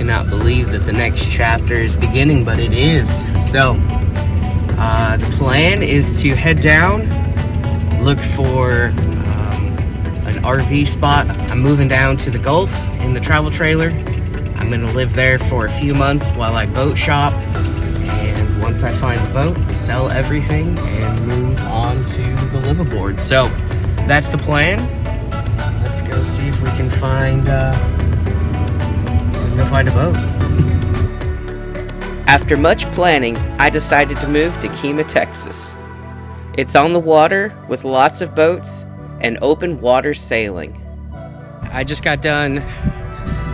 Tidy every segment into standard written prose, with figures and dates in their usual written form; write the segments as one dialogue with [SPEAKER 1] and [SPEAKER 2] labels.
[SPEAKER 1] cannot believe that the next chapter is beginning, but it is. So, the plan is to head down, look for an RV spot. I'm moving down to the Gulf in the travel trailer. I'm gonna live there for a few months while I boat shop. And once I find a boat, sell everything and move on to the liveaboard. So, that's the plan. Let's go see if we can find a boat.
[SPEAKER 2] After much planning, I decided to move to Kemah, Texas. It's on the water with lots of boats and open water sailing.
[SPEAKER 1] I just got done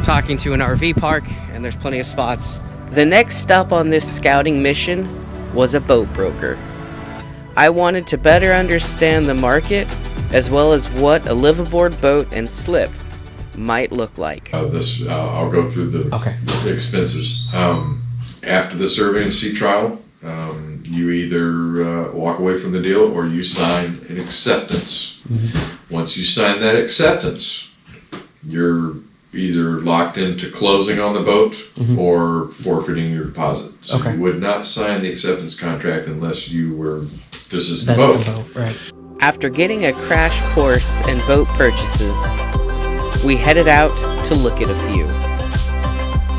[SPEAKER 1] talking to an RV park, and there's plenty of spots.
[SPEAKER 2] The next stop on this scouting mission was a boat broker. I wanted to better understand the market as well as what a liveaboard boat and slip might look like.
[SPEAKER 3] I'll go through the expenses. After the survey and sea trial, you either walk away from the deal or you sign an acceptance. Mm-hmm. Once you sign that acceptance, you're either locked into closing on the boat or forfeiting your deposit. So you would not sign the acceptance contract unless you were, this is the boat.
[SPEAKER 1] Right.
[SPEAKER 2] After getting a crash course in boat purchases, we headed out to look at a few.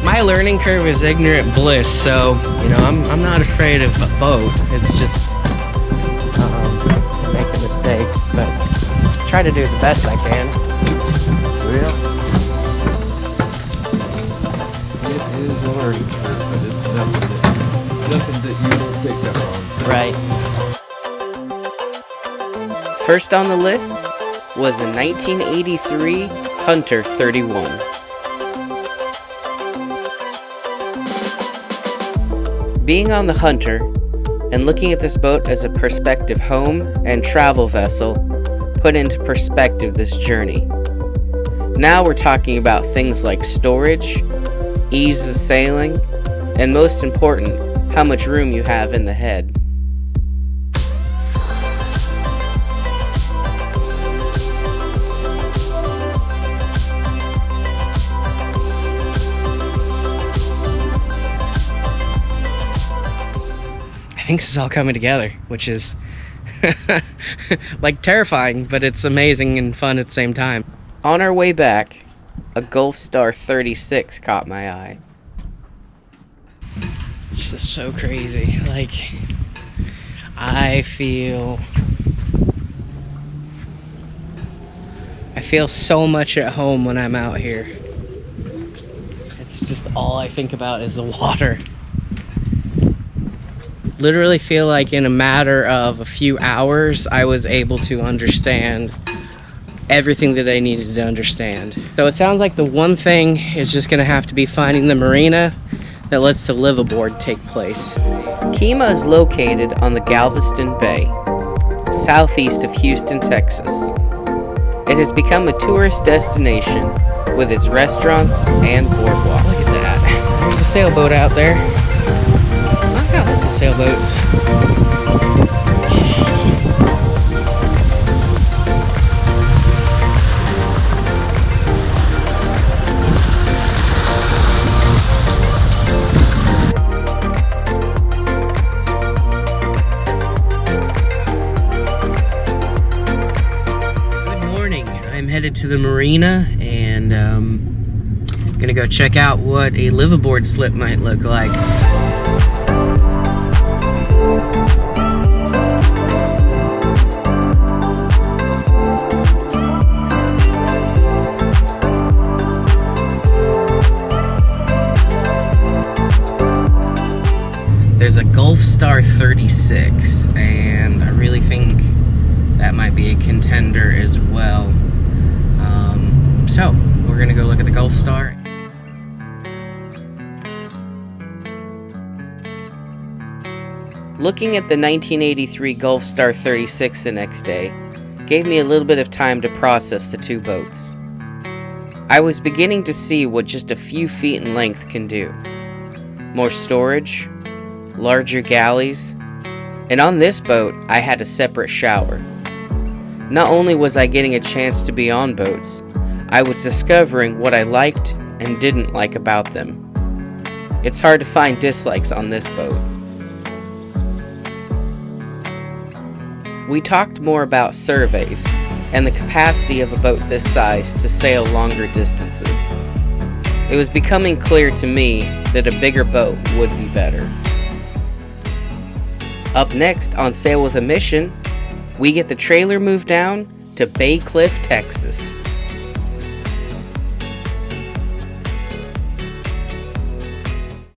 [SPEAKER 1] My learning curve is ignorant bliss, so I'm not afraid of a boat. It's just making mistakes, but try to do the best I can.
[SPEAKER 4] Well, it is a learning curve, but it's nothing that you don't pick up on.
[SPEAKER 1] Right.
[SPEAKER 2] First on the list was a 1983 Hunter 31. Being on the Hunter and looking at this boat as a prospective home and travel vessel put into perspective this journey. Now we're talking about things like storage, ease of sailing, and most important, how much room you have in the head.
[SPEAKER 1] I think this is all coming together, which is like terrifying, but it's amazing and fun at the same time.
[SPEAKER 2] On our way back, a Gulfstar 36 caught my eye.
[SPEAKER 1] It's just so crazy. Like, I feel so much at home when I'm out here. It's just all I think about is the water. Literally feel like in a matter of a few hours, I was able to understand everything that I needed to understand. So it sounds like the one thing is just gonna have to be finding the marina that lets the liveaboard take place.
[SPEAKER 2] Kemah is located on the Galveston Bay, southeast of Houston, Texas. It has become a tourist destination with its restaurants and boardwalk.
[SPEAKER 1] Look at that. There's a sailboat out there. I've got lots of sailboats. I'm headed to the marina and gonna go check out what a liveaboard slip might look like. There's a Gulfstar 36 and I really think that might be a contender as well. So, we're gonna go look at the Gulfstar.
[SPEAKER 2] Looking at the 1983 Gulfstar 36 the next day gave me a little bit of time to process the two boats. I was beginning to see what just a few feet in length can do. More storage, larger galleys, and on this boat I had a separate shower. Not only was I getting a chance to be on boats, I was discovering what I liked and didn't like about them. It's hard to find dislikes on this boat. We talked more about surveys and the capacity of a boat this size to sail longer distances. It was becoming clear to me that a bigger boat would be better. Up next on Sail with a Mission, we get the trailer moved down to Bay Cliff, Texas.